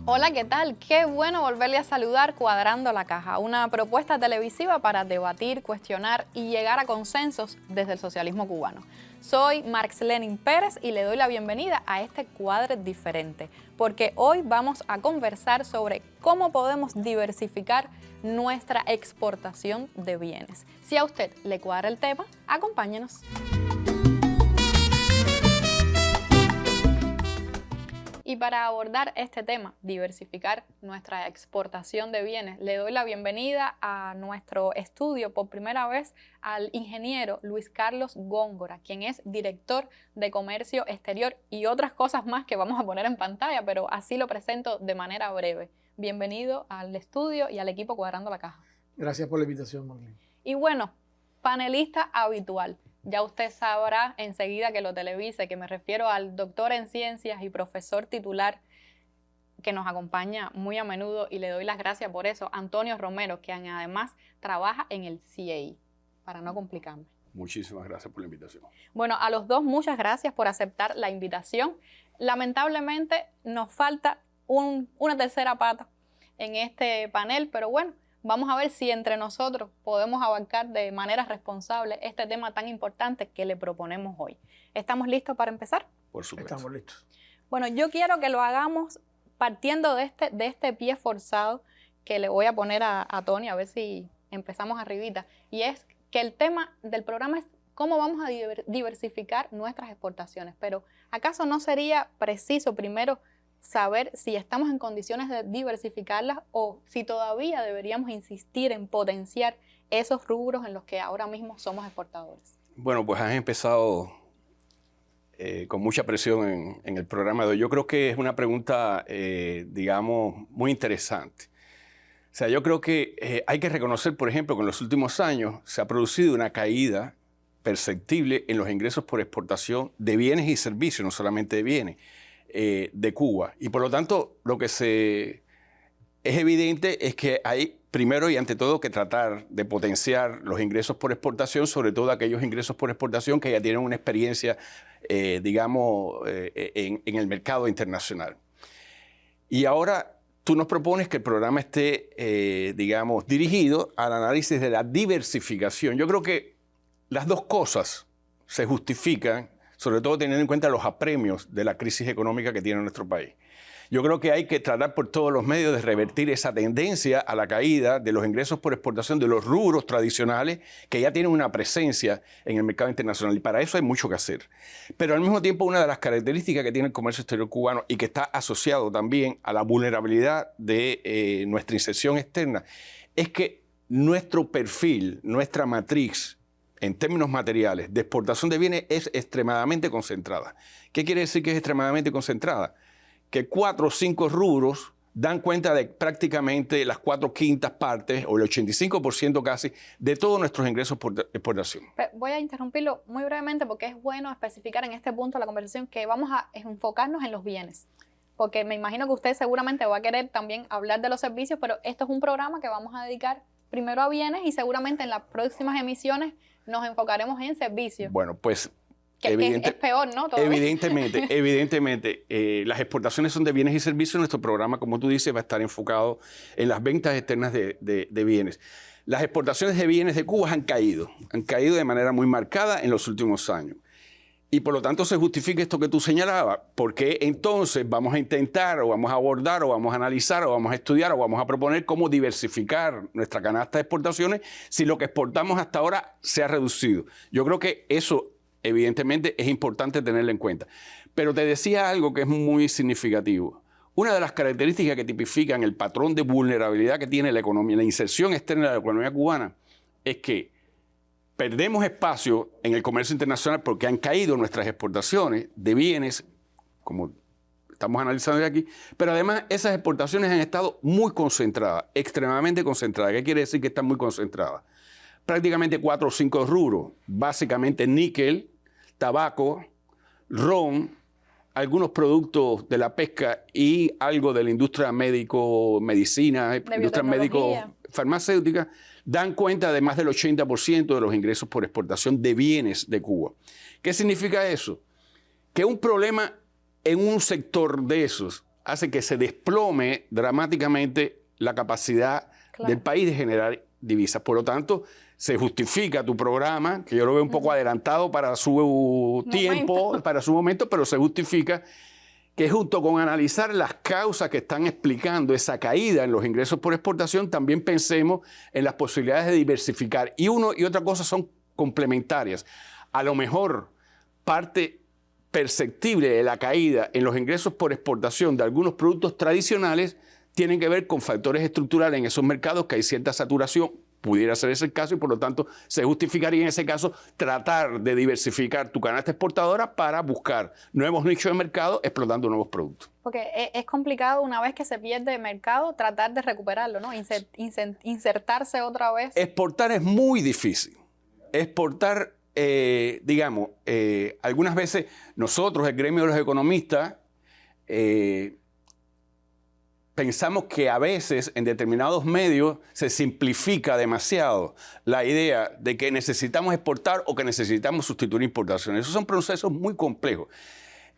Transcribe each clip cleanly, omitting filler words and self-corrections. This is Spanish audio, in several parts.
Hola, ¿qué tal? Qué bueno volverle a saludar Cuadrando la Caja, una propuesta televisiva para debatir, cuestionar y llegar a consensos desde el socialismo cubano. Soy Marx Lenin Pérez y le doy la bienvenida a este Cuadre Diferente, porque hoy vamos a conversar sobre cómo podemos diversificar nuestra exportación de bienes. Si a usted le cuadra el tema, acompáñenos. Y para abordar este tema, diversificar nuestra exportación de bienes, le doy la bienvenida a nuestro estudio por primera vez al ingeniero Luis Carlos Góngora, quien es director de Comercio Exterior y otras cosas más que vamos a poner en pantalla, pero así lo presento de manera breve. Bienvenido al estudio y al equipo Cuadrando la Caja. Gracias por la invitación, Marlene. Y bueno, panelista habitual. Ya usted sabrá enseguida que lo televise, que me refiero al doctor en ciencias y profesor titular que nos acompaña muy a menudo y le doy las gracias por eso, Antonio Romero, quien además trabaja en el CIEI, para no complicarme. Muchísimas gracias por la invitación. Bueno, a los dos muchas gracias por aceptar la invitación. Lamentablemente nos falta una tercera pata en este panel, pero bueno, vamos a ver si entre nosotros podemos abarcar de manera responsable este tema tan importante que le proponemos hoy. ¿Estamos listos para empezar? Por supuesto. Estamos listos. Bueno, yo quiero que lo hagamos partiendo de este pie forzado que le voy a poner a Tony, a ver si empezamos arribita. Y es que el tema del programa es cómo vamos a diversificar nuestras exportaciones. Pero ¿acaso no sería preciso primero saber si estamos en condiciones de diversificarlas o si todavía deberíamos insistir en potenciar esos rubros en los que ahora mismo somos exportadores? Bueno, pues has empezado con mucha presión en el programa de hoy. Yo creo que es una pregunta, digamos, muy interesante. O sea, yo creo que hay que reconocer, por ejemplo, que en los últimos años se ha producido una caída perceptible en los ingresos por exportación de bienes y servicios, no solamente de bienes, de Cuba. Y por lo tanto, lo que es evidente es que hay, primero y ante todo, que tratar de potenciar los ingresos por exportación, sobre todo aquellos ingresos por exportación que ya tienen una experiencia, digamos, en el mercado internacional. Y ahora tú nos propones que el programa esté, digamos, dirigido al análisis de la diversificación. Yo creo que las dos cosas se justifican, sobre todo teniendo en cuenta los apremios de la crisis económica que tiene nuestro país. Yo creo que hay que tratar por todos los medios de revertir esa tendencia a la caída de los ingresos por exportación de los rubros tradicionales que ya tienen una presencia en el mercado internacional. Y para eso hay mucho que hacer. Pero al mismo tiempo, una de las características que tiene el comercio exterior cubano y que está asociado también a la vulnerabilidad de nuestra inserción externa es que nuestro perfil, nuestra matriz, en términos materiales, de exportación de bienes es extremadamente concentrada. ¿Qué quiere decir que es extremadamente concentrada? Que 4 o 5 rubros dan cuenta de prácticamente las 4/5 partes, o el 85% casi, de todos nuestros ingresos por exportación. Voy a interrumpirlo muy brevemente porque es bueno especificar en este punto de la conversación que vamos a enfocarnos en los bienes. Porque me imagino que usted seguramente va a querer también hablar de los servicios, pero esto es un programa que vamos a dedicar primero a bienes y seguramente en las próximas emisiones nos enfocaremos en servicios. Bueno, pues que es peor, ¿no? Evidentemente, las exportaciones son de bienes y servicios. Nuestro programa, como tú dices, va a estar enfocado en las ventas externas de bienes. Las exportaciones de bienes de Cuba han caído de manera muy marcada en los últimos años. Y por lo tanto se justifica esto que tú señalabas, porque entonces vamos a intentar o vamos a abordar o vamos a analizar o vamos a estudiar o vamos a proponer cómo diversificar nuestra canasta de exportaciones si lo que exportamos hasta ahora se ha reducido. Yo creo que eso evidentemente es importante tenerlo en cuenta. Pero te decía algo que es muy significativo. Una de las características que tipifican el patrón de vulnerabilidad que tiene la economía, la inserción externa de la economía cubana, es que perdemos espacio en el comercio internacional porque han caído nuestras exportaciones de bienes, como estamos analizando aquí, pero además esas exportaciones han estado muy concentradas, extremadamente concentradas. ¿Qué quiere decir que están muy concentradas? Prácticamente 4 o 5 rubros, básicamente níquel, tabaco, ron, algunos productos de la pesca y algo de la industria medicina, industria médico-farmacéutica, dan cuenta de más del 80% de los ingresos por exportación de bienes de Cuba. ¿Qué significa eso? Que un problema en un sector de esos hace que se desplome dramáticamente la capacidad del país de generar divisas. Por lo tanto, se justifica tu programa, que yo lo veo un poco adelantado para su tiempo, para su momento, pero se justifica que junto con analizar las causas que están explicando esa caída en los ingresos por exportación, también pensemos en las posibilidades de diversificar. Y uno y otra cosa son complementarias. A lo mejor parte perceptible de la caída en los ingresos por exportación de algunos productos tradicionales tienen que ver con factores estructurales en esos mercados, que hay cierta saturación, pudiera ser ese el caso, y por lo tanto se justificaría en ese caso tratar de diversificar tu canasta exportadora para buscar nuevos nichos de mercado explotando nuevos productos. Porque es complicado una vez que se pierde el mercado tratar de recuperarlo, ¿no? Insertarse otra vez. Exportar es muy difícil. Exportar, algunas veces nosotros, el gremio de los economistas, pensamos que a veces en determinados medios se simplifica demasiado la idea de que necesitamos exportar o que necesitamos sustituir importaciones. Esos son procesos muy complejos.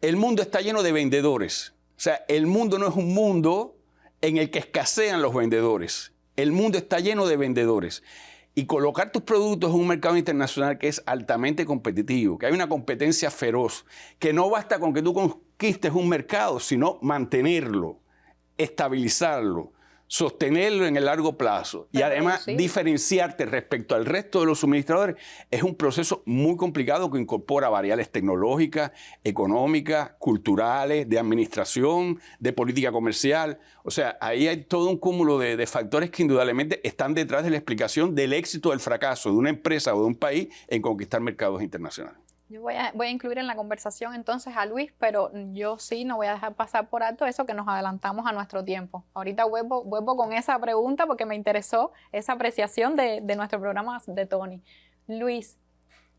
El mundo está lleno de vendedores. O sea, el mundo no es un mundo en el que escasean los vendedores. El mundo está lleno de vendedores. Y colocar tus productos en un mercado internacional que es altamente competitivo, que hay una competencia feroz, que no basta con que tú conquistes un mercado, sino mantenerlo, estabilizarlo, sostenerlo en el largo plazo y además diferenciarte respecto al resto de los suministradores, es un proceso muy complicado que incorpora variables tecnológicas, económicas, culturales, de administración, de política comercial. O sea, ahí hay todo un cúmulo de factores que indudablemente están detrás de la explicación del éxito o del fracaso de una empresa o de un país en conquistar mercados internacionales. Yo voy a incluir en la conversación entonces a Luis, pero yo sí no voy a dejar pasar por alto eso que nos adelantamos a nuestro tiempo. Ahorita vuelvo con esa pregunta porque me interesó esa apreciación de nuestro programa de Tony. Luis,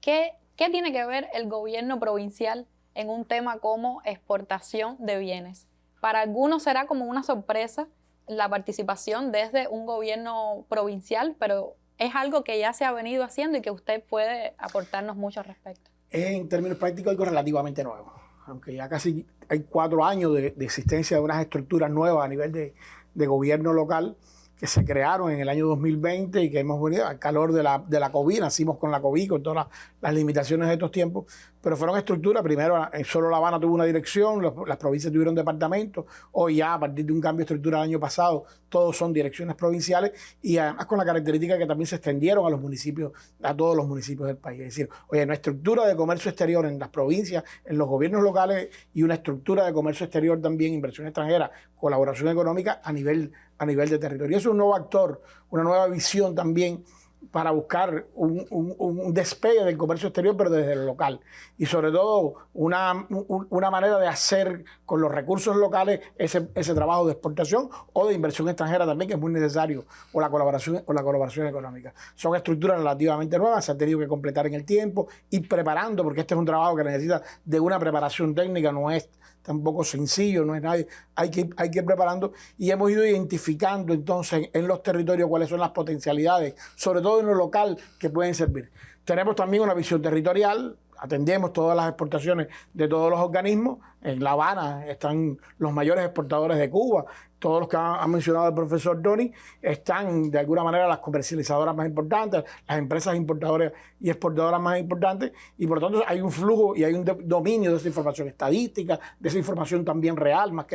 ¿qué tiene que ver el gobierno provincial en un tema como exportación de bienes? Para algunos será como una sorpresa la participación desde un gobierno provincial, pero es algo que ya se ha venido haciendo y que usted puede aportarnos mucho al respecto. Es en términos prácticos algo relativamente nuevo, aunque ya casi hay 4 años de existencia de unas estructuras nuevas a nivel de gobierno local que se crearon en el año 2020 y que hemos venido al calor de la COVID, nacimos con la COVID, con todas las limitaciones de estos tiempos, pero fueron estructuras. Primero, solo La Habana tuvo una dirección, las provincias tuvieron departamentos. Hoy ya, a partir de un cambio estructural el año pasado, todos son direcciones provinciales y además con la característica que también se extendieron a los municipios, a todos los municipios del país. Es decir, oye, una estructura de comercio exterior en las provincias, en los gobiernos locales y una estructura de comercio exterior también, inversión extranjera, colaboración económica a nivel de territorio. Eso es un nuevo actor, una nueva visión también para buscar un despegue del comercio exterior, pero desde lo local. Y sobre todo una manera de hacer con los recursos locales ese trabajo de exportación o de inversión extranjera también, que es muy necesario, o la colaboración económica. Son estructuras relativamente nuevas, se han tenido que completar en el tiempo, ir preparando, porque este es un trabajo que necesita de una preparación técnica, no es tampoco sencillo, no es nadie, hay que ir preparando y hemos ido identificando entonces en los territorios cuáles son las potencialidades, sobre todo en lo local, que pueden servir. Tenemos también una visión territorial, atendemos todas las exportaciones de todos los organismos. En La Habana están los mayores exportadores de Cuba, todos los que ha mencionado el profesor Tony, están de alguna manera las comercializadoras más importantes, las empresas importadoras y exportadoras más importantes, y por lo tanto hay un flujo y hay un dominio de esa información estadística, de esa información también real, más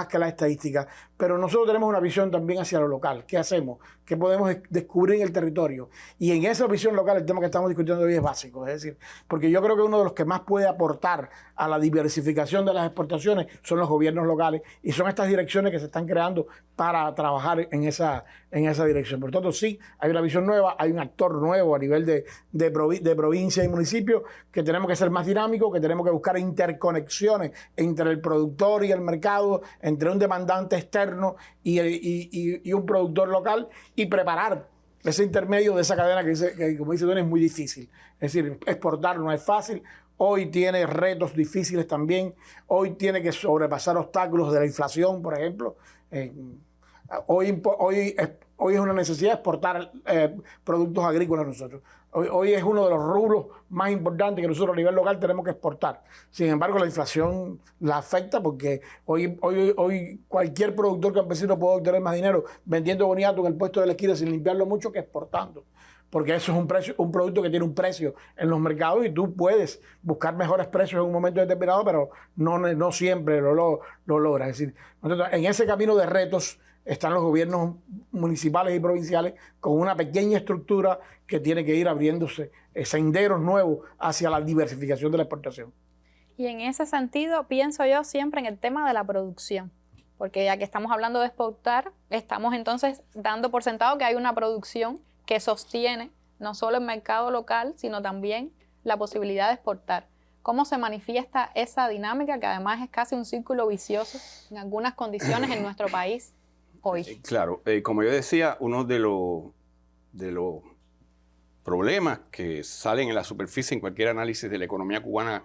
que la estadística. Pero nosotros tenemos una visión también hacia lo local. ¿Qué hacemos? ¿Qué podemos descubrir en el territorio? Y en esa visión local el tema que estamos discutiendo hoy es básico, es decir, porque yo creo que uno de los que más puede aportar a la diversificación de las exportaciones son los gobiernos locales, y son estas direcciones que se están creando para trabajar en esa dirección. Por lo tanto, sí, hay una visión nueva, hay un actor nuevo a nivel de provincia y municipio, que tenemos que ser más dinámicos, que tenemos que buscar interconexiones entre el productor y el mercado, entre un demandante externo y un productor local, y preparar ese intermedio de esa cadena que como dice Tony, es muy difícil. Es decir, exportar no es fácil. Hoy tiene retos difíciles también. Hoy tiene que sobrepasar obstáculos de la inflación, por ejemplo. Hoy es una necesidad exportar productos agrícolas nosotros. Hoy es uno de los rubros más importantes que nosotros a nivel local tenemos que exportar. Sin embargo, la inflación la afecta porque hoy cualquier productor campesino puede obtener más dinero vendiendo boniato en el puesto de la esquina sin limpiarlo mucho que exportando. Porque eso es un producto que tiene un precio en los mercados y tú puedes buscar mejores precios en un momento determinado, pero no siempre lo logras. Es decir, en ese camino de retos están los gobiernos municipales y provinciales con una pequeña estructura que tiene que ir abriéndose senderos nuevos hacia la diversificación de la exportación. Y en ese sentido pienso yo siempre en el tema de la producción, porque ya que estamos hablando de exportar, estamos entonces dando por sentado que hay una producción que sostiene no solo el mercado local, sino también la posibilidad de exportar. ¿Cómo se manifiesta esa dinámica que además es casi un círculo vicioso en algunas condiciones en nuestro país hoy? Claro, como yo decía, uno de los problemas que salen en la superficie en cualquier análisis de la economía cubana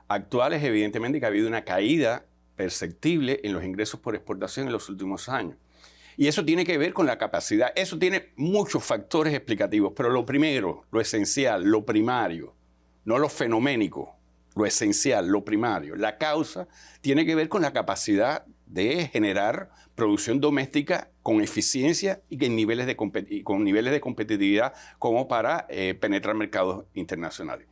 actual es evidentemente que ha habido una caída perceptible en los ingresos por exportación en los últimos años. Y eso tiene que ver con la capacidad. Eso tiene muchos factores explicativos, pero lo primero, lo esencial, lo primario, no lo fenoménico, lo esencial, lo primario, la causa, tiene que ver con la capacidad de generar producción doméstica con eficiencia y con niveles de competitividad como para penetrar mercados internacionales.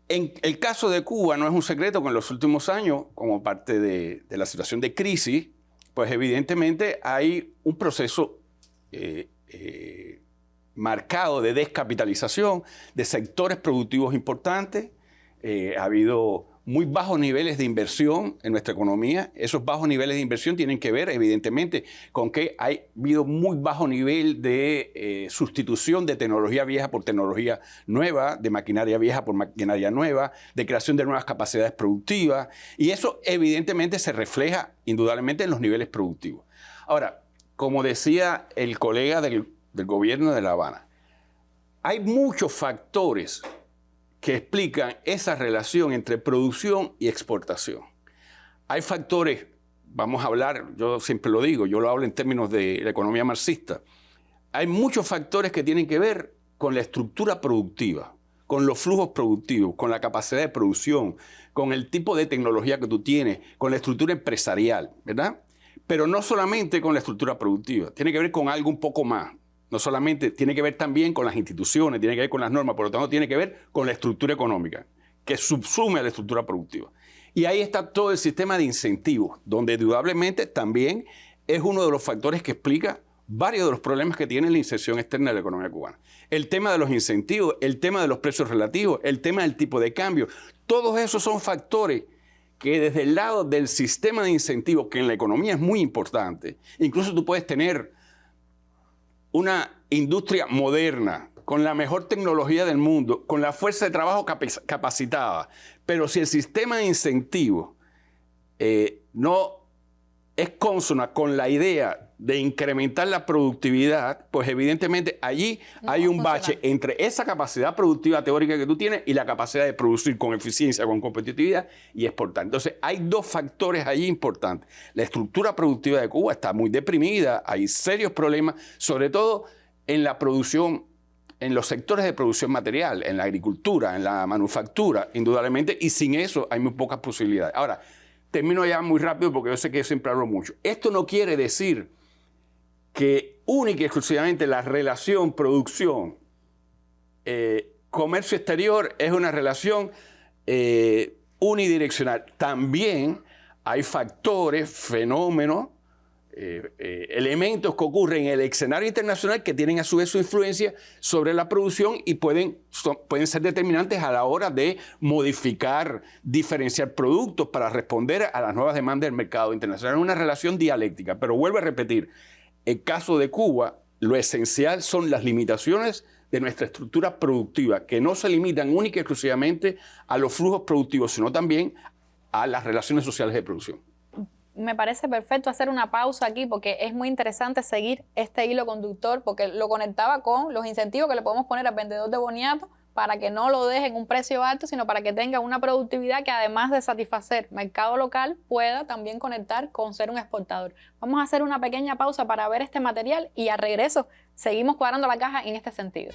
En el caso de Cuba no es un secreto que en los últimos años, como parte de la situación de crisis, pues evidentemente hay un proceso marcado de descapitalización de sectores productivos importantes. Ha habido muy bajos niveles de inversión en nuestra economía. Esos bajos niveles de inversión tienen que ver, evidentemente, con que ha habido muy bajo nivel de sustitución de tecnología vieja por tecnología nueva, de maquinaria vieja por maquinaria nueva, de creación de nuevas capacidades productivas. Y eso, evidentemente, se refleja indudablemente en los niveles productivos. Ahora, como decía el colega del gobierno de La Habana, hay muchos factores que explican esa relación entre producción y exportación. Hay factores, vamos a hablar, yo siempre lo digo, yo lo hablo en términos de la economía marxista, hay muchos factores que tienen que ver con la estructura productiva, con los flujos productivos, con la capacidad de producción, con el tipo de tecnología que tú tienes, con la estructura empresarial, ¿verdad? Pero no solamente con la estructura productiva, tiene que ver con algo un poco más. No solamente tiene que ver también con las instituciones, tiene que ver con las normas, por lo tanto tiene que ver con la estructura económica, que subsume a la estructura productiva. Y ahí está todo el sistema de incentivos, donde indudablemente también es uno de los factores que explica varios de los problemas que tiene la inserción externa de la economía cubana. El tema de los incentivos, el tema de los precios relativos, el tema del tipo de cambio, todos esos son factores que desde el lado del sistema de incentivos, que en la economía es muy importante, incluso tú puedes tener una industria moderna, con la mejor tecnología del mundo, con la fuerza de trabajo capacitada, pero si el sistema de incentivos no es consona con la idea de incrementar la productividad, pues evidentemente allí hay un bache entre esa capacidad productiva teórica que tú tienes y la capacidad de producir con eficiencia, con competitividad y exportar. Entonces hay dos factores allí importantes. La estructura productiva de Cuba está muy deprimida, hay serios problemas, sobre todo en la producción, en los sectores de producción material, en la agricultura, en la manufactura, indudablemente, y sin eso hay muy pocas posibilidades. Ahora, termino ya muy rápido porque yo sé que yo siempre hablo mucho. Esto no quiere decir que única y exclusivamente la relación producción, comercio exterior es una relación unidireccional. También hay factores, fenómenos, elementos que ocurren en el escenario internacional que tienen a su vez su influencia sobre la producción y pueden ser determinantes a la hora de modificar, diferenciar productos para responder a las nuevas demandas del mercado internacional. Es una relación dialéctica, pero vuelvo a repetir, el caso de Cuba, lo esencial son las limitaciones de nuestra estructura productiva, que no se limitan única y exclusivamente a los flujos productivos, sino también a las relaciones sociales de producción. Me parece perfecto hacer una pausa aquí porque es muy interesante seguir este hilo conductor porque lo conectaba con los incentivos que le podemos poner al vendedor de boniato para que no lo dejen un precio alto, sino para que tenga una productividad que además de satisfacer mercado local, pueda también conectar con ser un exportador. Vamos a hacer una pequeña pausa para ver este material y al regreso seguimos cuadrando la caja en este sentido.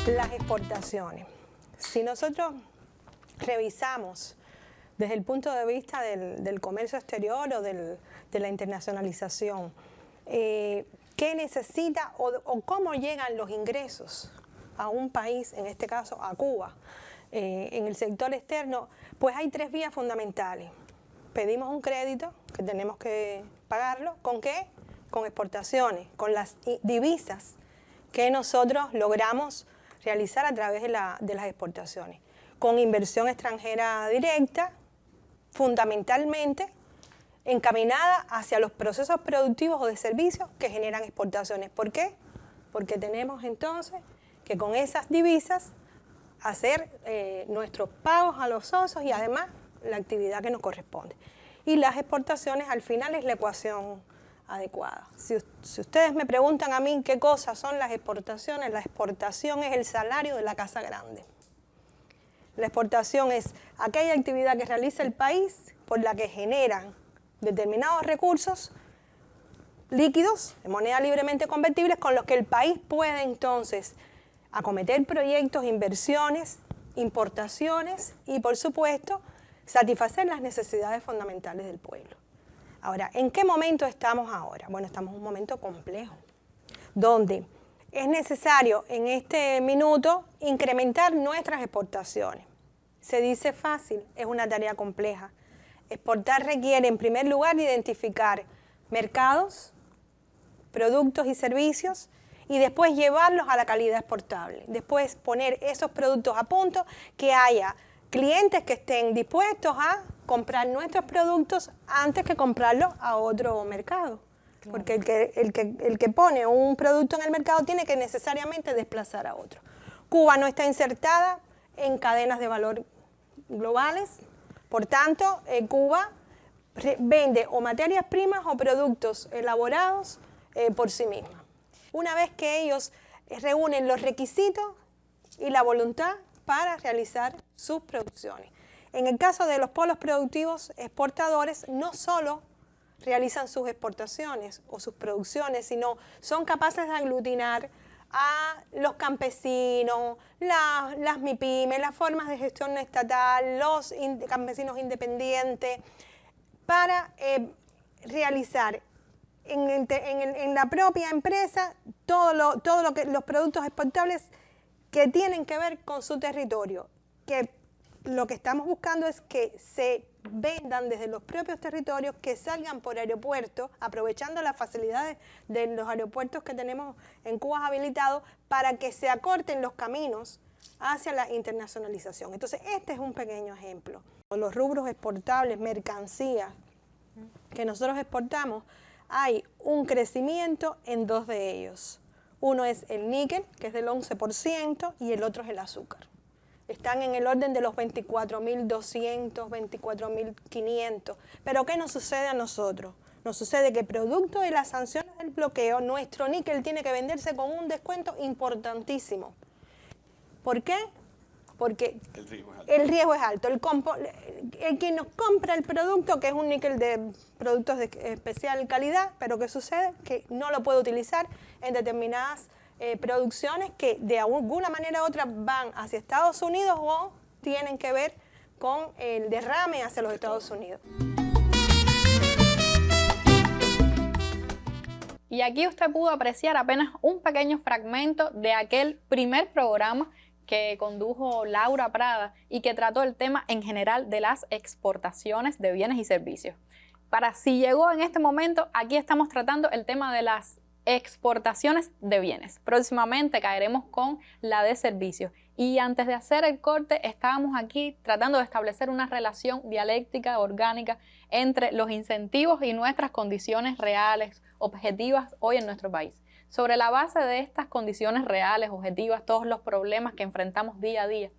Las exportaciones. Si nosotros revisamos desde el punto de vista del comercio exterior o de la internacionalización, ¿qué necesita o cómo llegan los ingresos a un país, en este caso a Cuba, en el sector externo? Pues hay 3 vías fundamentales. Pedimos un crédito, que tenemos que pagarlo. ¿Con qué? Con exportaciones, con las divisas que nosotros logramos realizar a través de las exportaciones. Con inversión extranjera directa, fundamentalmente encaminada hacia los procesos productivos o de servicios que generan exportaciones. ¿Por qué? Porque tenemos entonces que con esas divisas hacer nuestros pagos a los socios y además la actividad que nos corresponde. Y las exportaciones al final es la ecuación adecuada. Si ustedes me preguntan a mí qué cosas son las exportaciones, la exportación es el salario de la casa grande. La exportación es aquella actividad que realiza el país por la que generan determinados recursos líquidos, de moneda libremente convertibles, con los que el país puede entonces acometer proyectos, inversiones, importaciones y, por supuesto, satisfacer las necesidades fundamentales del pueblo. Ahora, ¿en qué momento estamos ahora? Bueno, estamos en un momento complejo, donde es necesario en este minuto incrementar nuestras exportaciones. Se dice fácil, es una tarea compleja. Exportar requiere, en primer lugar, identificar mercados, productos y servicios y después llevarlos a la calidad exportable. Después poner esos productos a punto, que haya clientes que estén dispuestos a comprar nuestros productos antes que comprarlos a otro mercado. Claro. Porque el que pone un producto en el mercado tiene que necesariamente desplazar a otro. Cuba no está insertada en cadenas de valor globales, por tanto, Cuba vende o materias primas o productos elaborados por sí misma. Una vez que ellos reúnen los requisitos y la voluntad para realizar sus producciones. En el caso de los polos productivos exportadores, no solo realizan sus exportaciones o sus producciones, sino son capaces de aglutinar a los campesinos, las MIPYMES, las formas de gestión estatal, los campesinos independientes, para realizar en la propia empresa todo lo que los productos exportables que tienen que ver con su territorio, que lo que estamos buscando es que se vendan desde los propios territorios, que salgan por aeropuertos, aprovechando las facilidades de los aeropuertos que tenemos en Cuba habilitados, para que se acorten los caminos hacia la internacionalización. Entonces, este es un pequeño ejemplo. Los rubros exportables, mercancías que nosotros exportamos, hay un crecimiento en 2 de ellos. Uno es el níquel, que es del 11%, y el otro es el azúcar. Están en el orden de los 24.200, 24.500. Pero ¿qué nos sucede a nosotros? Nos sucede que producto de las sanciones del bloqueo, nuestro níquel tiene que venderse con un descuento importantísimo. ¿Por qué? Porque el riesgo es alto. El quien nos compra el producto, que es un níquel de productos de especial calidad, pero ¿qué sucede? Que no lo puede utilizar en determinadas producciones que de alguna manera u otra van hacia Estados Unidos o tienen que ver con el derrame hacia los Estados Unidos. Y aquí usted pudo apreciar apenas un pequeño fragmento de aquel primer programa que condujo Laura Prada y que trató el tema en general de las exportaciones de bienes y servicios. Para si llegó en este momento, aquí estamos tratando el tema de las exportaciones de bienes. Próximamente caeremos con la de servicios. Y antes de hacer el corte, estábamos aquí tratando de establecer una relación dialéctica, orgánica, entre los incentivos y nuestras condiciones reales, objetivas hoy en nuestro país. Sobre la base de estas condiciones reales, objetivas, todos los problemas que enfrentamos día a día,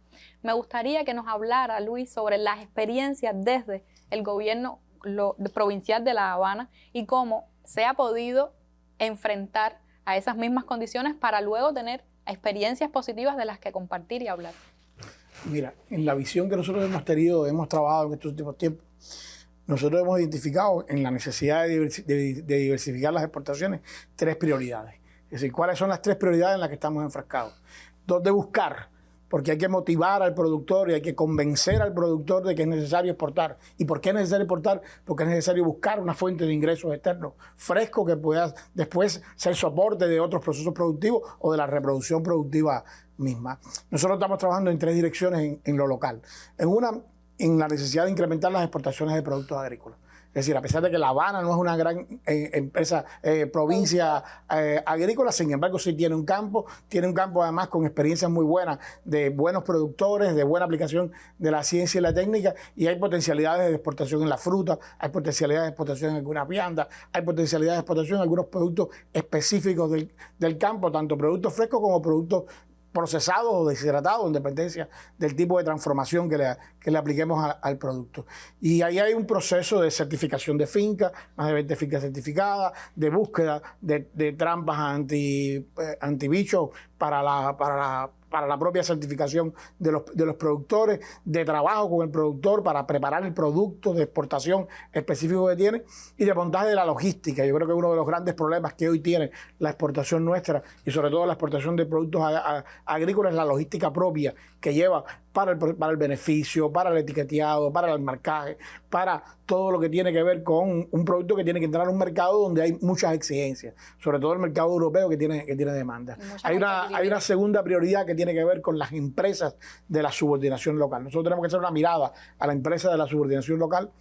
me gustaría que nos hablara, Luis, sobre las experiencias desde el gobierno provincial de La Habana y cómo se ha podido enfrentar a esas mismas condiciones para luego tener experiencias positivas de las que compartir y hablar. Mira, en la visión que nosotros hemos tenido, hemos trabajado en estos últimos tiempos, nosotros hemos identificado en la necesidad de diversificar las exportaciones 3 prioridades. Es decir, ¿cuáles son las 3 prioridades en las que estamos enfrascados? ¿Dónde buscar? Porque hay que motivar al productor y hay que convencer al productor de que es necesario exportar. ¿Y por qué es necesario exportar? Porque es necesario buscar una fuente de ingresos externos fresco que pueda después ser soporte de otros procesos productivos o de la reproducción productiva misma. Nosotros estamos trabajando en 3 direcciones en lo local. En la necesidad de incrementar las exportaciones de productos agrícolas. Es decir, a pesar de que La Habana no es una gran empresa, provincia agrícola, sin embargo sí tiene un campo además con experiencias muy buenas de buenos productores, de buena aplicación de la ciencia y la técnica, y hay potencialidades de exportación en la fruta, hay potencialidades de exportación en algunas viandas, hay potencialidades de exportación en algunos productos específicos del campo, tanto productos frescos como productos procesados o deshidratados en dependencia del tipo de transformación que le apliquemos al producto. Y ahí hay un proceso de certificación de fincas, más de 20 fincas certificadas, de búsqueda de trampas antibichos para la propia certificación de los productores, de trabajo con el productor para preparar el producto de exportación específico que tiene, y de montaje de la logística. Yo creo que uno de los grandes problemas que hoy tiene la exportación nuestra, y sobre todo la exportación de productos agrícolas, es la logística propia que lleva para el beneficio, para el etiqueteado, para el marcaje, para todo lo que tiene que ver con un producto que tiene que entrar a un mercado donde hay muchas exigencias, sobre todo el mercado europeo que tiene demanda. Hay una segunda prioridad que tiene que ver con las empresas de la subordinación local. Nosotros tenemos que hacer una mirada a la empresa de la subordinación local,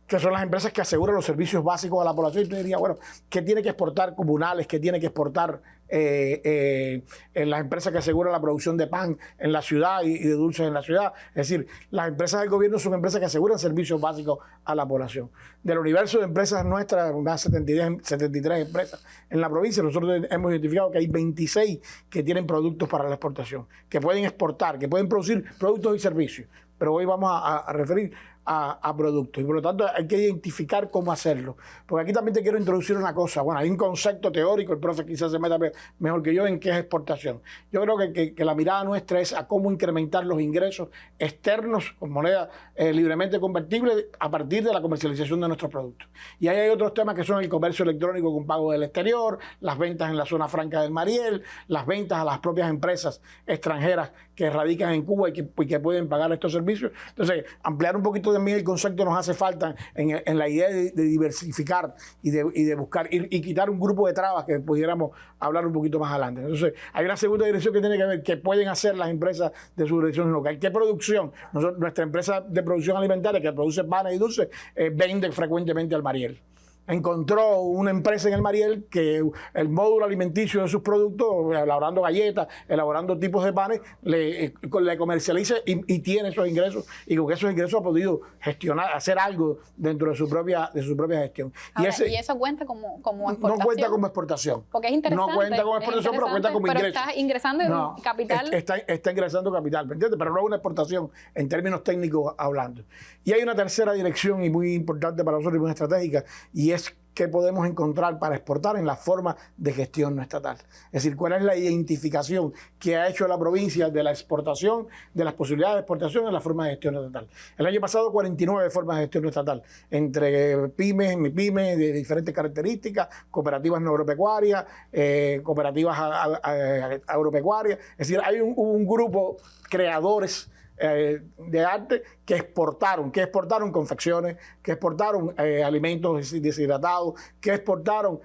que son las empresas que aseguran los servicios básicos a la población. Y tú dirías, bueno, ¿qué tiene que exportar comunales? ¿Qué tiene que exportar en las empresas que aseguran la producción de pan en la ciudad y de dulces en la ciudad? Es decir, las empresas del gobierno son empresas que aseguran servicios básicos a la población. Del universo de empresas nuestras, unas 73 empresas en la provincia, nosotros hemos identificado que hay 26 que tienen productos para la exportación, que pueden exportar, que pueden producir productos y servicios. Pero hoy vamos a referir a productos, y por lo tanto hay que identificar cómo hacerlo. Porque aquí también te quiero introducir una cosa. Bueno, hay un concepto teórico, el profe quizás se meta mejor que yo en qué es exportación. Yo creo que la mirada nuestra es a cómo incrementar los ingresos externos con moneda libremente convertible a partir de la comercialización de nuestros productos. Y ahí hay otros temas que son el comercio electrónico con pago del exterior, las ventas en la zona franca del Mariel, las ventas a las propias empresas extranjeras que radican en Cuba y que pueden pagar estos servicios. Entonces, ampliar un poquito también el concepto nos hace falta en la idea de diversificar y de buscar y quitar un grupo de trabas que pudiéramos hablar un poquito más adelante. Entonces, hay una segunda dirección que tiene que ver qué pueden hacer las empresas de su dirección local, qué producción. Nuestra empresa de producción alimentaria que produce panes y dulces vende frecuentemente al Mariel. Encontró una empresa en el Mariel que el módulo alimenticio de sus productos, elaborando galletas, elaborando tipos de panes, le comercializa y tiene esos ingresos, y con esos ingresos ha podido gestionar, hacer algo dentro de su propia gestión. Ahora, y eso cuenta como exportación. No cuenta como exportación. Porque es interesante. No cuenta como exportación, pero cuenta como ingreso. Pero está ingresando capital. Está ingresando capital, ¿me entiendes? Pero no es una exportación en términos técnicos hablando. Y hay una tercera dirección y muy importante para nosotros y muy estratégica, y es qué podemos encontrar para exportar en la forma de gestión no estatal. Es decir, cuál es la identificación que ha hecho la provincia de la exportación, de las posibilidades de exportación en la forma de gestión no estatal. El año pasado 49 formas de gestión no estatal, entre pymes, MIPYME, de diferentes características, cooperativas no agropecuarias, cooperativas agropecuarias. Es decir, hay un grupo creadores de arte que exportaron confecciones, que exportaron alimentos deshidratados, que exportaron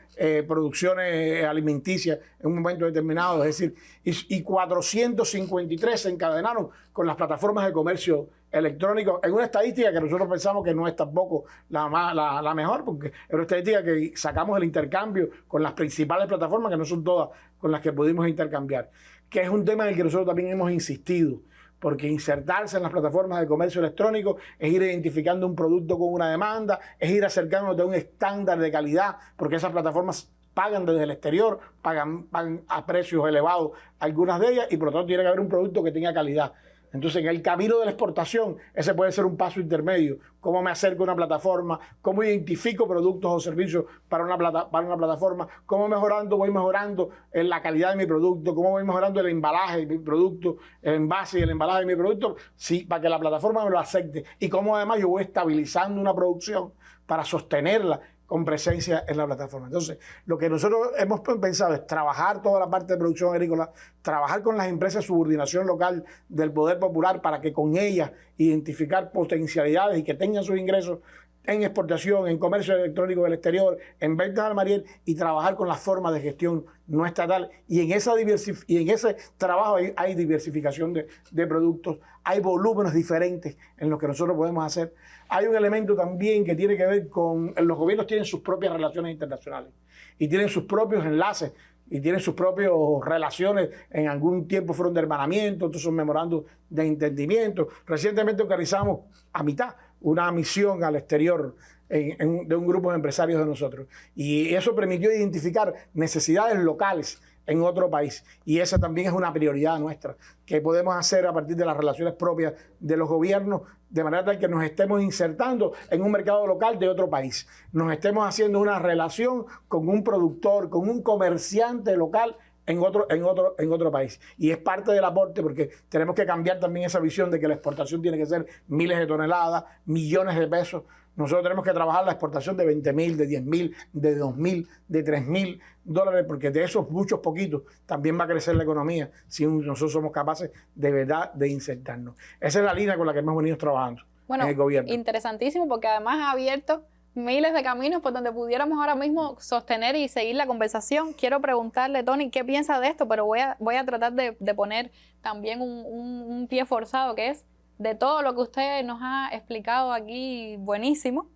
producciones alimenticias en un momento determinado, es decir, y 453 se encadenaron con las plataformas de comercio electrónico, en una estadística que nosotros pensamos que no es tampoco la mejor, porque es una estadística que sacamos del intercambio con las principales plataformas, que no son todas con las que pudimos intercambiar, que es un tema en el que nosotros también hemos insistido. Porque insertarse en las plataformas de comercio electrónico es ir identificando un producto con una demanda, es ir acercándote a un estándar de calidad, porque esas plataformas pagan desde el exterior, pagan a precios elevados algunas de ellas, y por lo tanto tiene que haber un producto que tenga calidad. Entonces, en el camino de la exportación, ese puede ser un paso intermedio. ¿Cómo me acerco a una plataforma? ¿Cómo identifico productos o servicios para una plataforma? ¿Cómo voy mejorando en la calidad de mi producto? ¿Cómo voy mejorando el embalaje de mi producto, el envase y el embalaje de mi producto? Sí, para que la plataforma me lo acepte. Y cómo además yo voy estabilizando una producción para sostenerla con presencia en la plataforma. Entonces, lo que nosotros hemos pensado es trabajar toda la parte de producción agrícola, trabajar con las empresas de subordinación local del poder popular para que con ellas identificar potencialidades y que tengan sus ingresos en exportación, en comercio electrónico del exterior, en ventas al Mariel, y trabajar con las formas de gestión no estatal. Y en ese trabajo hay diversificación de productos, hay volúmenes diferentes en los que nosotros podemos hacer. Hay un elemento también que tiene que ver con los gobiernos tienen sus propias relaciones internacionales y tienen sus propios enlaces y tienen sus propias relaciones. En algún tiempo fueron de hermanamiento, otros son memorandos de entendimiento. Recientemente organizamos a mitad una misión al exterior de un grupo de empresarios de nosotros, y eso permitió identificar necesidades locales en otro país, y esa también es una prioridad nuestra, que podemos hacer a partir de las relaciones propias de los gobiernos, de manera tal que nos estemos insertando en un mercado local de otro país, nos estemos haciendo una relación con un productor, con un comerciante local en otro país. Y es parte del aporte, porque tenemos que cambiar también esa visión de que la exportación tiene que ser miles de toneladas, millones de pesos. Nosotros tenemos que trabajar la exportación de 20.000, de 10.000, de 2.000, de 3.000 dólares, porque de esos muchos poquitos también va a crecer la economía si nosotros somos capaces de verdad de insertarnos. Esa es la línea con la que hemos venido trabajando en el gobierno. Interesantísimo, porque además ha abierto miles de caminos por donde pudiéramos ahora mismo sostener y seguir la conversación. Quiero preguntarle, Tony, ¿qué piensa de esto? Pero voy a tratar de poner también un pie forzado, que es de todo lo que usted nos ha explicado aquí, buenísimo.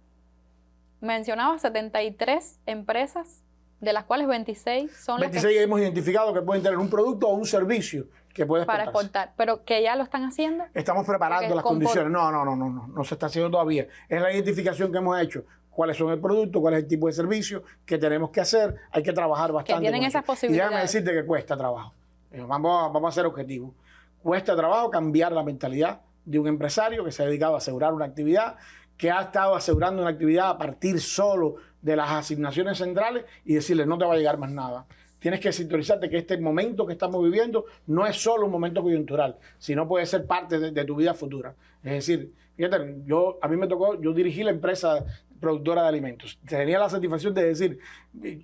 Mencionaba 73 empresas, de las cuales 26 son 26 hemos identificado que pueden tener un producto o un servicio que puede para exportar, pero que ya lo están haciendo. Estamos preparando las condiciones. No se está haciendo todavía. Es la identificación que hemos hecho. Cuáles son el producto, cuál es el tipo de servicio que tenemos que hacer. Hay que trabajar bastante. Que tienen esas posibilidades. Y déjame decirte que cuesta trabajo. Vamos a ser objetivos. Cuesta trabajo cambiar la mentalidad de un empresario que se ha dedicado a asegurar una actividad, que ha estado asegurando una actividad a partir solo de las asignaciones centrales, y decirle no te va a llegar más nada. Tienes que sintonizarte que este momento que estamos viviendo no es solo un momento coyuntural, sino puede ser parte de tu vida futura. Es decir, fíjate, a mí me tocó, yo dirigí la empresa productora de alimentos. Tenía la satisfacción de decir,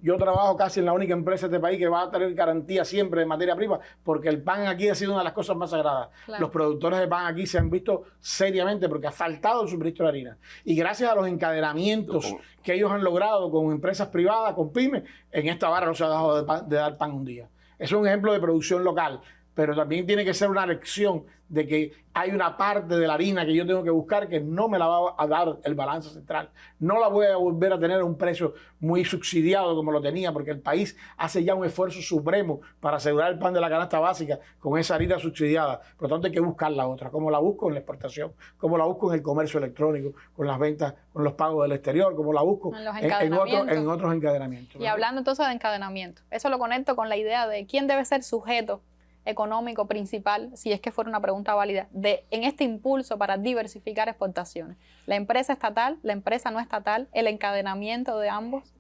yo trabajo casi en la única empresa de este país que va a tener garantía siempre de materia prima, porque el pan aquí ha sido una de las cosas más sagradas. Claro. Los productores de pan aquí se han visto seriamente porque ha faltado el suministro de harina. Y gracias a los encadenamientos que ellos han logrado con empresas privadas, con pymes, en esta barra no se ha dejado de dar pan un día. Es un ejemplo de producción local, pero también tiene que ser una lección de que hay una parte de la harina que yo tengo que buscar que no me la va a dar el balance central. No la voy a volver a tener a un precio muy subsidiado como lo tenía, porque el país hace ya un esfuerzo supremo para asegurar el pan de la canasta básica con esa harina subsidiada. Por lo tanto, hay que buscar la otra. ¿Cómo la busco? En la exportación. ¿Cómo la busco en el comercio electrónico? Con las ventas, con los pagos del exterior. ¿Cómo la busco en otros encadenamientos? Y hablando entonces de encadenamiento, eso lo conecto con la idea de quién debe ser sujeto económico principal, si es que fuera una pregunta válida, en este impulso para diversificar exportaciones. ¿La empresa estatal, la empresa no estatal, el encadenamiento de ambos?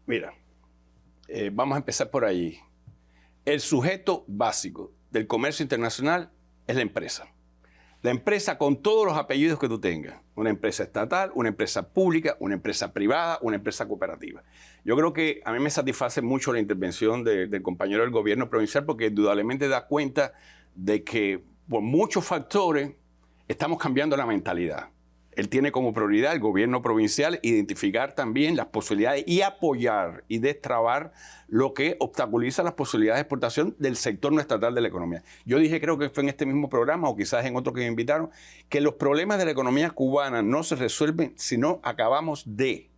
Mira, vamos a empezar por ahí. El sujeto básico del comercio internacional es la empresa. La empresa con todos los apellidos que tú tengas. Una empresa estatal, una empresa pública, una empresa privada, una empresa cooperativa. Yo creo que a mí me satisface mucho la intervención del compañero del gobierno provincial, porque indudablemente da cuenta de que por muchos factores estamos cambiando la mentalidad. Él tiene como prioridad, el gobierno provincial, identificar también las posibilidades y apoyar y destrabar lo que obstaculiza las posibilidades de exportación del sector no estatal de la economía. Yo dije, creo que fue en este mismo programa o quizás en otro que me invitaron, que los problemas de la economía cubana no se resuelven si no acabamos de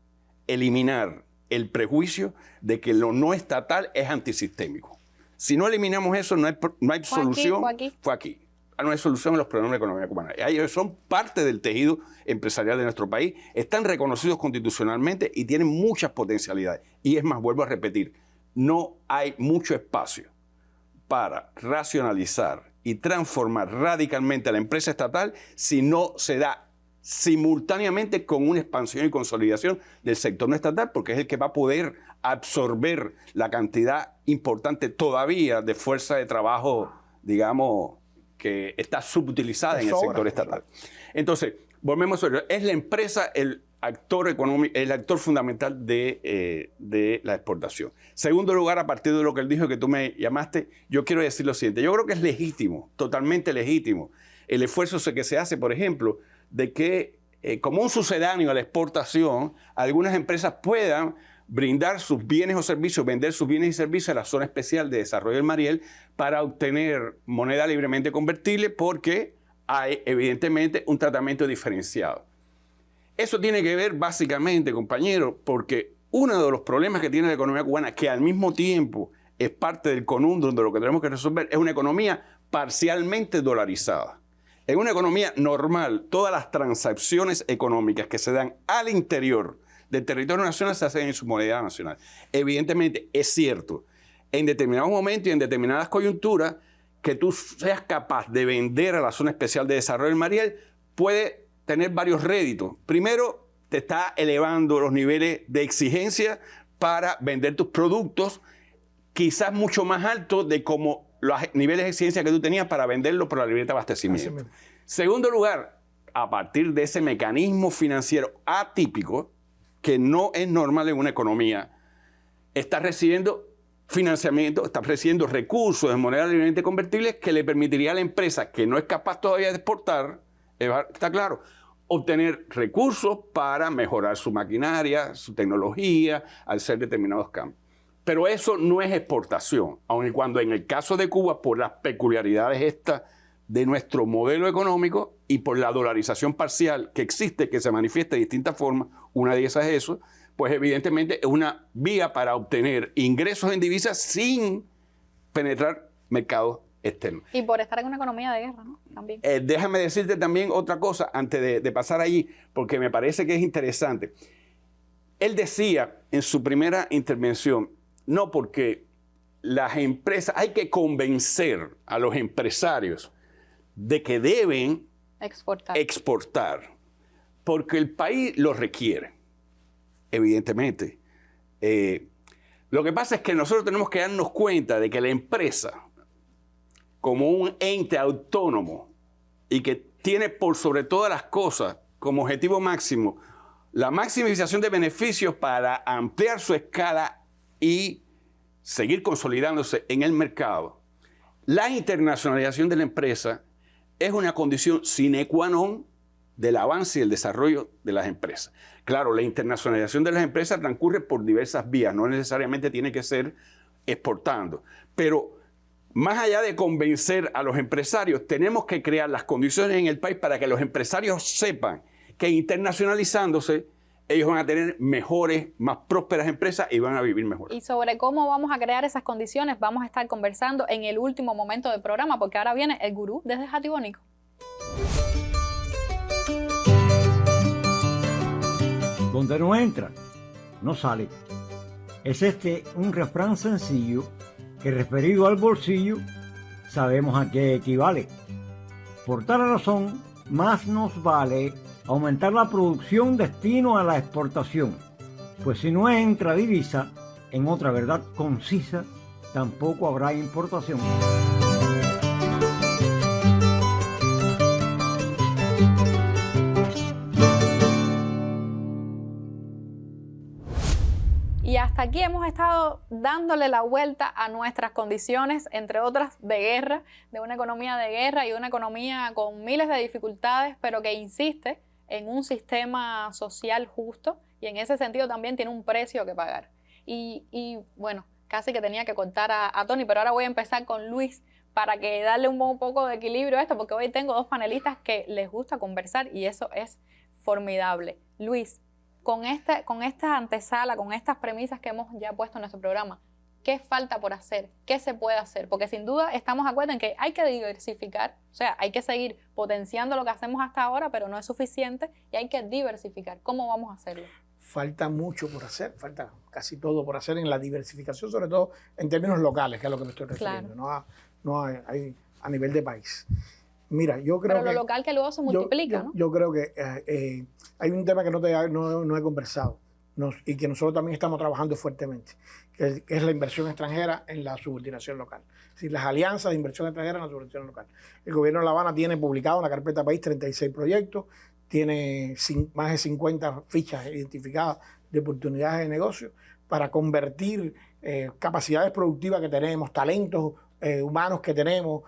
eliminar el prejuicio de que lo no estatal es antisistémico. Si no eliminamos eso, no hay solución. Fue aquí. No hay solución a los problemas de la economía cubana. Ellos son parte del tejido empresarial de nuestro país, están reconocidos constitucionalmente y tienen muchas potencialidades. Y es más, vuelvo a repetir, no hay mucho espacio para racionalizar y transformar radicalmente a la empresa estatal si no se da simultáneamente con una expansión y consolidación del sector no estatal, porque es el que va a poder absorber la cantidad importante todavía de fuerza de trabajo, digamos, que está subutilizada en el sector estatal. Entonces, volvemos a ver, es la empresa el actor económico, el actor fundamental de la exportación. Segundo lugar, a partir de lo que él dijo que tú me llamaste, yo quiero decir lo siguiente. Yo creo que es legítimo, totalmente legítimo, el esfuerzo que se hace, por ejemplo, de que como un sucedáneo a la exportación, algunas empresas puedan brindar sus bienes o servicios, vender sus bienes y servicios a la zona especial de desarrollo del Mariel para obtener moneda libremente convertible, porque hay evidentemente un tratamiento diferenciado. Eso tiene que ver básicamente, compañeros, porque uno de los problemas que tiene la economía cubana, que al mismo tiempo es parte del conundrum de lo que tenemos que resolver, es una economía parcialmente dolarizada. En una economía normal, todas las transacciones económicas que se dan al interior del territorio nacional se hacen en su moneda nacional. Evidentemente, es cierto, en determinados momentos y en determinadas coyunturas, que tú seas capaz de vender a la zona especial de desarrollo del Mariel puede tener varios réditos. Primero, te está elevando los niveles de exigencia para vender tus productos, quizás mucho más altos de como los niveles de exigencia que tú tenías para venderlo por la libreta de abastecimiento. Segundo lugar, a partir de ese mecanismo financiero atípico, que no es normal en una economía, está recibiendo financiamiento, está recibiendo recursos de moneda libremente convertibles que le permitiría a la empresa que no es capaz todavía de exportar, está claro, obtener recursos para mejorar su maquinaria, su tecnología, hacer determinados cambios. Pero eso no es exportación, aun y cuando en el caso de Cuba, por las peculiaridades estas de nuestro modelo económico y por la dolarización parcial que existe, que se manifiesta de distintas formas, una de esas es eso, pues evidentemente es una vía para obtener ingresos en divisas sin penetrar mercados externos. Y por estar en una economía de guerra, ¿no? También. Déjame decirte también otra cosa antes de pasar allí, porque me parece que es interesante. Él decía en su primera intervención, no, porque las empresas, hay que convencer a los empresarios de que deben exportar, porque el país lo requiere, evidentemente. Lo que pasa es que nosotros tenemos que darnos cuenta de que la empresa, como un ente autónomo y que tiene por sobre todas las cosas como objetivo máximo la maximización de beneficios para ampliar su escala y seguir consolidándose en el mercado, la internacionalización de la empresa es una condición sine qua non del avance y el desarrollo de las empresas. Claro, la internacionalización de las empresas transcurre por diversas vías, no necesariamente tiene que ser exportando, pero más allá de convencer a los empresarios, tenemos que crear las condiciones en el país para que los empresarios sepan que internacionalizándose ellos van a tener mejores, más prósperas empresas y van a vivir mejor. Y sobre cómo vamos a crear esas condiciones vamos a estar conversando en el último momento del programa, porque ahora viene el gurú desde Jatibonico. Donde no entra, no sale. Es un refrán sencillo que, referido al bolsillo, sabemos a qué equivale. Por tal razón, más nos vale aumentar la producción destino a la exportación, pues si no entra divisa, en otra verdad concisa, tampoco habrá importación. Y hasta aquí hemos estado dándole la vuelta a nuestras condiciones, entre otras de guerra, de una economía de guerra y una economía con miles de dificultades, pero que insiste en un social justo y en ese sentido también tiene un precio que pagar. Y bueno, casi que tenía que contar a Tony, pero ahora voy a empezar con Luis para que darle un poco de equilibrio a esto, porque hoy tengo dos panelistas que les gusta conversar y eso es formidable. Luis, con esta antesala, con estas premisas que hemos ya puesto en nuestro programa, ¿qué falta por hacer? ¿Qué se puede hacer? Porque sin duda estamos de acuerdo en que hay que diversificar, o sea, hay que seguir potenciando lo que hacemos hasta ahora, pero no es suficiente y hay que diversificar. ¿Cómo vamos a hacerlo? Falta mucho por hacer, falta casi todo por hacer en la diversificación, sobre todo en términos locales, que es a lo que me estoy refiriendo. Claro. a nivel de país. Mira, yo creo Pero lo local que luego se multiplica, ¿no? Yo creo que hay un tema que no he conversado y que nosotros también estamos trabajando fuertemente, que es la inversión extranjera en la subordinación local. Es decir, las alianzas de inversión extranjera en la subordinación local. El gobierno de La Habana tiene publicado en la carpeta país 36 proyectos, tiene más de 50 fichas identificadas de oportunidades de negocio para convertir capacidades productivas que tenemos, talentos humanos que tenemos,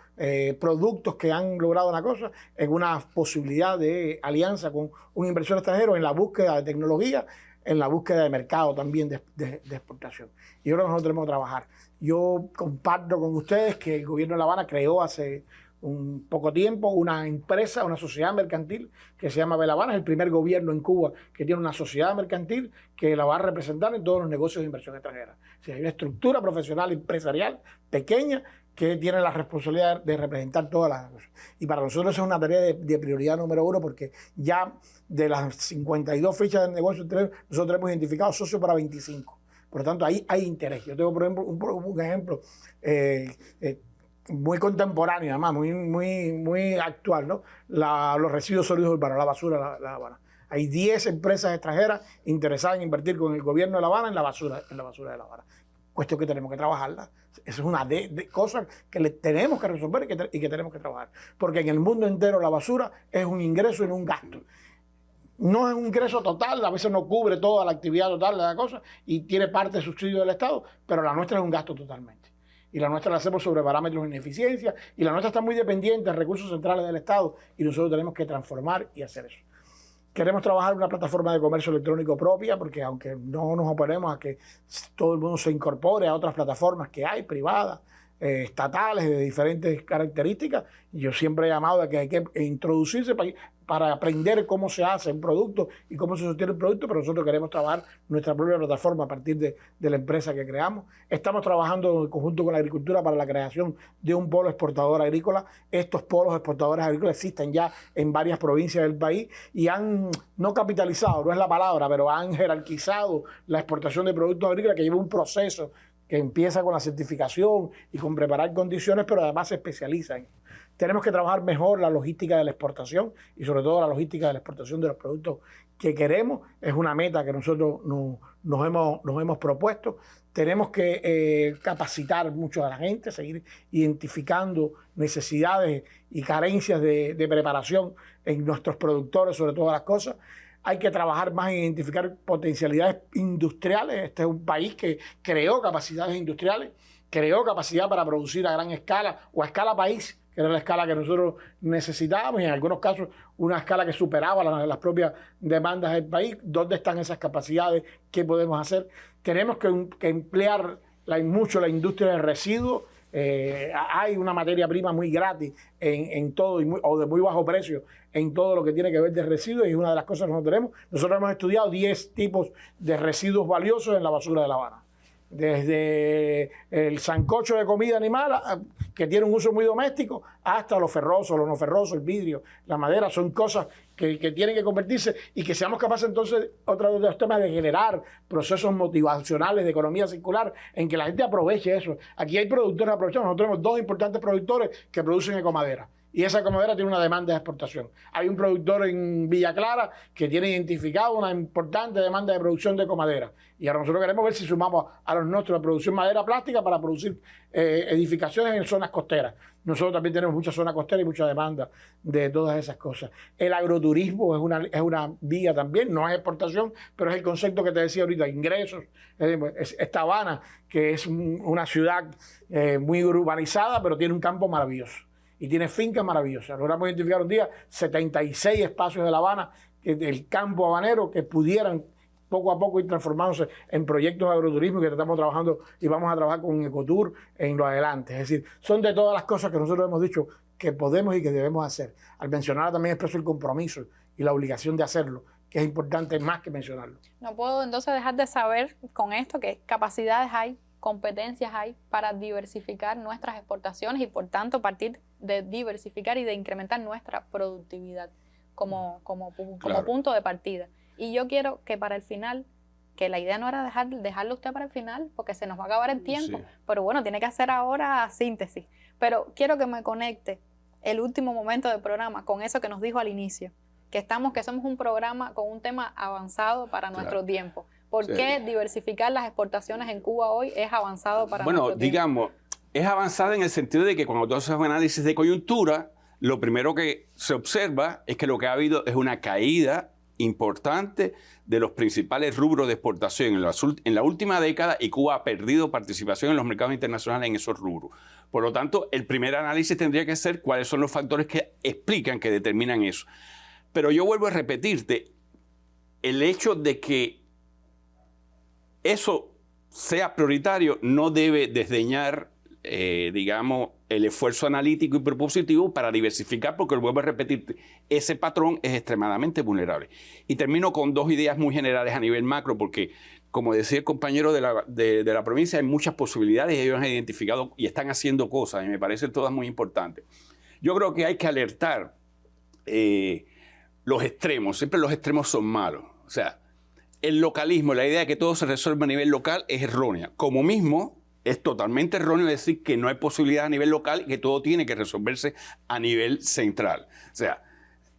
productos que han logrado una cosa, en una posibilidad de alianza con un inversor extranjero en la búsqueda de tecnología, en la búsqueda de mercado también de exportación. Y ahora nosotros tenemos que trabajar. Yo comparto con ustedes que el gobierno de La Habana creó hace un poco tiempo una empresa, una sociedad mercantil que se llama Belavana. Es el primer gobierno en Cuba que tiene una sociedad mercantil que la va a representar en todos los negocios de inversión extranjera. O sea, hay una estructura profesional empresarial pequeña que tiene la responsabilidad de representar todas las cosas. Y para nosotros es una tarea de prioridad número uno, porque ya de las 52 fichas de negocio nosotros hemos identificado socios para 25. Por lo tanto, ahí hay interés. Yo tengo, por ejemplo, un ejemplo muy contemporáneo, además, muy actual, ¿no? Los residuos sólidos urbanos, la basura de La Habana. Hay 10 empresas extranjeras interesadas en invertir con el gobierno de La Habana en la basura de La Habana. Cuestión que tenemos que trabajarla. Eso es una de cosas que tenemos que resolver y que tenemos que trabajar. Porque en el mundo entero la basura es un ingreso y no un gasto. No es un ingreso total, a veces no cubre toda la actividad total de la cosa y tiene parte de subsidio del Estado, pero la nuestra es un gasto totalmente. Y la nuestra la hacemos sobre parámetros de ineficiencia y la nuestra está muy dependiente de recursos centrales del Estado y nosotros tenemos que transformar y hacer eso. Queremos trabajar en una plataforma de comercio electrónico propia, porque aunque no nos oponemos a que todo el mundo se incorpore a otras plataformas que hay, privadas, estatales, de diferentes características, yo siempre he llamado a que hay que introducirse para aprender cómo se hace un producto y cómo se sostiene el producto, pero nosotros queremos trabajar nuestra propia plataforma a partir de la empresa que creamos. Estamos trabajando en conjunto con la agricultura para la creación de un polo exportador agrícola. Estos polos exportadores agrícolas existen ya en varias provincias del país y han, no capitalizado, no es la palabra, pero han jerarquizado la exportación de productos agrícolas, que lleva un proceso que empieza con la certificación y con preparar condiciones, pero además se especializa en. Tenemos que trabajar mejor la logística de la exportación y sobre todo la logística de la exportación de los productos que queremos. Es una meta que nosotros nos hemos propuesto. Tenemos que capacitar mucho a la gente, seguir identificando necesidades y carencias de preparación en nuestros productores sobre todas las cosas. Hay que trabajar más en identificar potencialidades industriales. Este es un país que creó capacidades industriales, creó capacidad para producir a gran escala o a escala país, que era la escala que nosotros necesitábamos y en algunos casos una escala que superaba las propias demandas del país. ¿Dónde están esas capacidades? ¿Qué podemos hacer? Tenemos que emplear mucho la industria del residuo. Hay una materia prima muy gratis en todo o de muy bajo precio en todo lo que tiene que ver de residuos y es una de las cosas que nosotros tenemos. Nosotros hemos estudiado 10 tipos de residuos valiosos en la basura de La Habana. Desde el sancocho de comida animal, que tiene un uso muy doméstico, hasta los ferrosos, los no ferrosos, el vidrio, la madera, son cosas que tienen que convertirse y que seamos capaces entonces, otro de los temas, de generar procesos motivacionales de economía circular en que la gente aproveche eso. Aquí hay productores aprovechados, nosotros tenemos 2 importantes productores que producen ecomadera. Y esa ecomadera tiene una demanda de exportación. Hay un productor en Villa Clara que tiene identificado una importante demanda de producción de ecomadera. Y ahora nosotros queremos ver si sumamos a los nuestros de producción madera plástica para producir edificaciones en zonas costeras. Nosotros también tenemos mucha zona costera y mucha demanda de todas esas cosas. El agroturismo es una vía también, no es exportación, pero es el concepto que te decía ahorita, ingresos. Esta Habana, que es una ciudad muy urbanizada, pero tiene un campo maravilloso. Y tiene fincas maravillosas. Logramos identificar un día 76 espacios de La Habana, del campo habanero, que pudieran poco a poco ir transformándose en proyectos de agroturismo que estamos trabajando y vamos a trabajar con Ecotour en lo adelante. Es decir, son de todas las cosas que nosotros hemos dicho que podemos y que debemos hacer. Al mencionar también expreso el compromiso y la obligación de hacerlo, que es importante más que mencionarlo. No puedo entonces dejar de saber con esto que capacidades hay, competencias hay para diversificar nuestras exportaciones y por tanto partir de diversificar y de incrementar nuestra productividad como punto de partida. Y yo quiero que para el final, que la idea no era dejarlo usted para el final porque se nos va a acabar el tiempo, sí. Pero bueno, tiene que hacer ahora síntesis. Pero quiero que me conecte el último momento del programa con eso que nos dijo al inicio, que somos un programa con un tema avanzado para nuestro tiempo. ¿Por qué diversificar las exportaciones en Cuba hoy es avanzado para nuestro tiempo? Digamos, es avanzada en el sentido de que cuando tú haces un análisis de coyuntura, lo primero que se observa es que lo que ha habido es una caída importante de los principales rubros de exportación en la última década, y Cuba ha perdido participación en los mercados internacionales en esos rubros. Por lo tanto, el primer análisis tendría que ser cuáles son los factores que explican, que determinan eso. Pero yo vuelvo a repetirte, el hecho de que eso sea prioritario no debe desdeñar, digamos, el esfuerzo analítico y propositivo para diversificar, porque vuelvo a repetirte, ese patrón es extremadamente vulnerable. Y termino con dos ideas muy generales a nivel macro, porque, como decía el compañero de la provincia, hay muchas posibilidades y ellos han identificado y están haciendo cosas, y me parecen todas muy importantes. Yo creo que hay que alertar los extremos. Siempre los extremos son malos. O sea, el localismo, la idea de que todo se resuelve a nivel local es errónea. Como mismo, es totalmente erróneo decir que no hay posibilidad a nivel local y que todo tiene que resolverse a nivel central. O sea,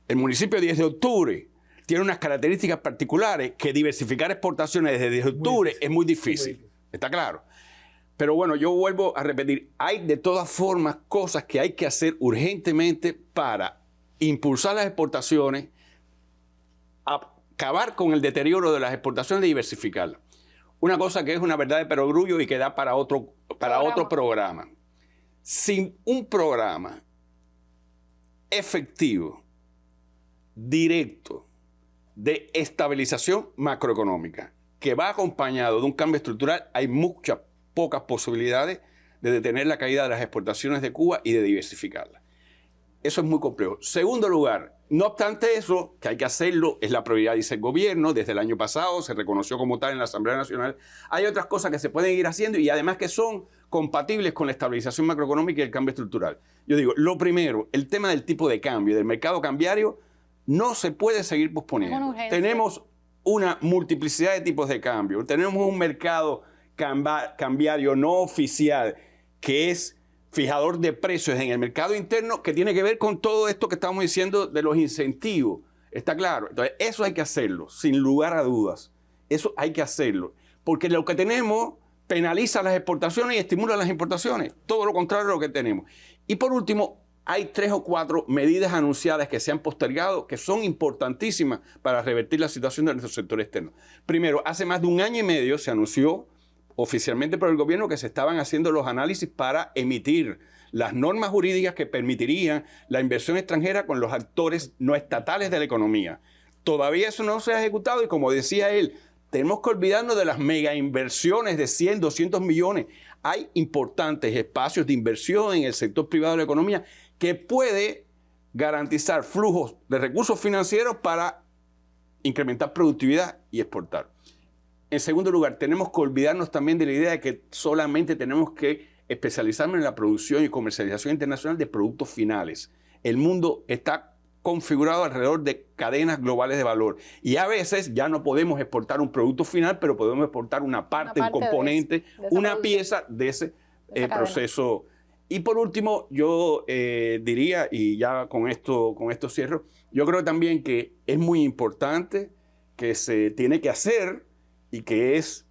el municipio de 10 de octubre tiene unas características particulares que diversificar exportaciones desde 10 de octubre es muy difícil. ¿Está claro? Pero bueno, yo vuelvo a repetir, hay de todas formas cosas que hay que hacer urgentemente para impulsar las exportaciones, acabar con el deterioro de las exportaciones y diversificarlas. Una cosa que es una verdad de perogrullo y que da para otro programa. Sin un programa efectivo, directo, de estabilización macroeconómica, que va acompañado de un cambio estructural, hay muchas pocas posibilidades de detener la caída de las exportaciones de Cuba y de diversificarlas. Eso es muy complejo. Segundo lugar, no obstante eso, que hay que hacerlo, es la prioridad, dice el gobierno, desde el año pasado se reconoció como tal en la Asamblea Nacional. Hay otras cosas que se pueden ir haciendo y además que son compatibles con la estabilización macroeconómica y el cambio estructural. Yo digo, lo primero, el tema del tipo de cambio, del mercado cambiario, no se puede seguir posponiendo. Tenemos una multiplicidad de tipos de cambio, tenemos un mercado cambiario no oficial que es fijador de precios en el mercado interno, que tiene que ver con todo esto que estamos diciendo de los incentivos. ¿Está claro? Entonces, eso hay que hacerlo, sin lugar a dudas. Eso hay que hacerlo. Porque lo que tenemos penaliza las exportaciones y estimula las importaciones. Todo lo contrario de lo que tenemos. Y por último, hay 3 o 4 medidas anunciadas que se han postergado, que son importantísimas para revertir la situación de nuestro sector externo. Primero, hace más de 1 año y medio se anunció oficialmente por el gobierno que se estaban haciendo los análisis para emitir las normas jurídicas que permitirían la inversión extranjera con los actores no estatales de la economía. Todavía eso no se ha ejecutado y, como decía él, tenemos que olvidarnos de las mega inversiones de 100, 200 millones. Hay importantes espacios de inversión en el sector privado de la economía que puede garantizar flujos de recursos financieros para incrementar productividad y exportar. En segundo lugar, tenemos que olvidarnos también de la idea de que solamente tenemos que especializarnos en la producción y comercialización internacional de productos finales. El mundo está configurado alrededor de cadenas globales de valor y a veces ya no podemos exportar un producto final, pero podemos exportar una parte un componente, una pieza de ese proceso. Y por último, yo diría, y ya con esto cierro, yo creo también que es muy importante, que se tiene que hacer y que es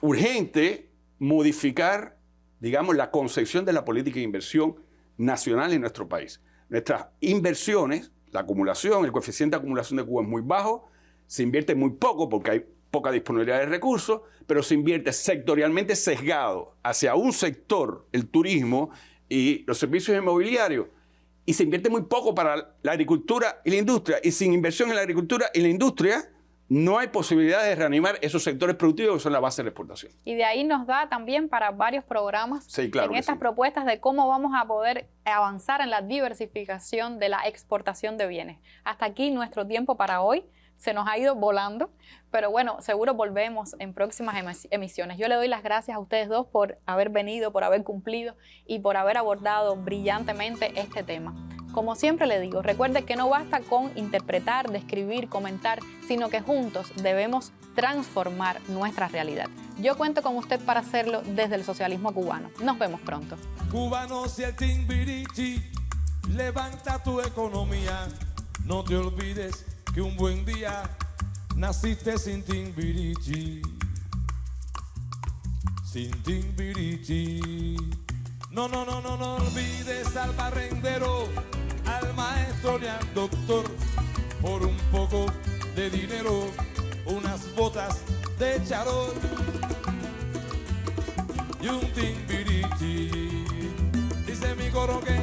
urgente modificar, digamos, la concepción de la política de inversión nacional en nuestro país. Nuestras inversiones, la acumulación, el coeficiente de acumulación de Cuba es muy bajo, se invierte muy poco porque hay poca disponibilidad de recursos, pero se invierte sectorialmente sesgado hacia un sector, el turismo y los servicios inmobiliarios, y se invierte muy poco para la agricultura y la industria, y sin inversión en la agricultura y la industria, no hay posibilidad de reanimar esos sectores productivos que son la base de la exportación. Y de ahí nos da también para varios programas en estas propuestas de cómo vamos a poder avanzar en la diversificación de la exportación de bienes. Hasta aquí nuestro tiempo para hoy. Se nos ha ido volando, pero bueno, seguro volvemos en próximas emisiones. Yo le doy las gracias a ustedes dos por haber venido, por haber cumplido y por haber abordado brillantemente este tema. Como siempre le digo, recuerde que no basta con interpretar, describir, comentar, sino que juntos debemos transformar nuestra realidad. Yo cuento con usted para hacerlo desde el socialismo cubano. Nos vemos pronto. Cubanos y el Timbiriche, levanta tu economía. No te olvides que un buen día naciste sin Timbiriche. Sin Timbiriche. No, no, no, no, no olvides al barrendero, al maestro y al doctor. Por un poco de dinero, unas botas de charol y un Timbiriche. Dice mi coro que